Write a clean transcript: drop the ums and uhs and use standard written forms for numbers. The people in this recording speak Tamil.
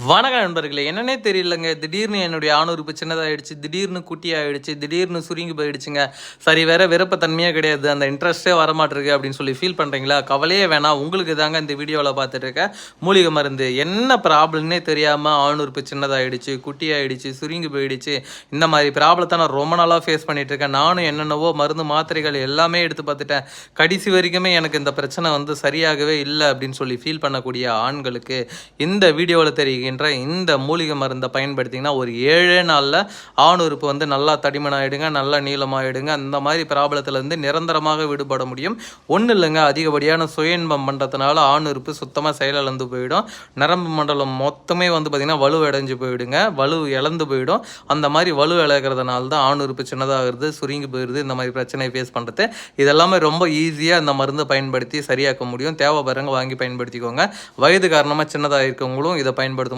வணக்கம் நண்பர்களே. என்னன்னே தெரியலங்க. திடீர்னு என்னுடைய ஆணுறுப்பு சின்னதாயிடுச்சு. திடீர்னு குட்டியாயிடுச்சு. திடீர்னு சுருங்கி போயிடுச்சுங்க. சரி வேற விருப்பத்தன்மையே கிடையாது. அந்த இன்ட்ரெஸ்ட்டே வரமாட்டிருக்கு அப்படின்னு சொல்லி ஃபீல் பண்ணுறீங்களா? கவலையே வேணாம். உங்களுக்கு தாங்க இந்த வீடியோவில் பார்த்துட்டு இருக்கேன். மூலிகை மருந்து. என்ன ப்ராப்ளம்னே தெரியாமல் ஆணுறுப்பு சின்னதாயிடுச்சு, குட்டியாயிடுச்சு, சுருங்கி போயிடுச்சு. இந்த மாதிரி ப்ராப்ளத்தை நான் ரொம்ப நாளாக ஃபேஸ் பண்ணிட்டு இருக்கேன். நானும் என்னென்னவோ மருந்து மாத்திரைகள் எல்லாமே எடுத்து பார்த்துட்டேன். கடைசி வரைக்குமே எனக்கு இந்த பிரச்சனை சரியாகவே இல்லை அப்படின்னு சொல்லி ஃபீல் பண்ணக்கூடிய ஆண்களுக்கு இந்த வீடியோவில் தெரியும் இந்த மூலிகை மருந்தை பயன்படுத்திங்கன்னா ஒரு 7 நாளில் ஆணுறுப்பு நல்லா தடிமனாயிடுங்க, நல்லா நீளமாயிடுங்க. அந்த மாதிரி ப்ராப்ளத்திலேருந்து நிரந்தரமாக விடுபட முடியும். ஒன்றும் இல்லைங்க, அதிகப்படியான சுய இன்பம் பண்ணுறதுனால ஆணுறுப்பு சுத்தமாக செயலிழந்து போயிடும். நரம்பு மண்டலம் மொத்தமே பார்த்திங்கன்னா வலுவடைஞ்சு போயிடுங்க, வலு இழந்து போயிடும். அந்த மாதிரி வலு இழக்கிறதுனால தான் ஆணுறுப்பு சின்னதாகிறது, சுருங்கி போயிடுது. இந்த மாதிரி பிரச்சனையை ஃபேஸ் பண்ணுறது இதெல்லாமே ரொம்ப ஈஸியாக இந்த மருந்தை பயன்படுத்தி சரியாக்க முடியும். தேவைப்படுறவங்க வாங்கி பயன்படுத்திக்கோங்க. வயது காரணமாக சின்னதாக இருக்கவங்களும் இதை பயன்படுத்த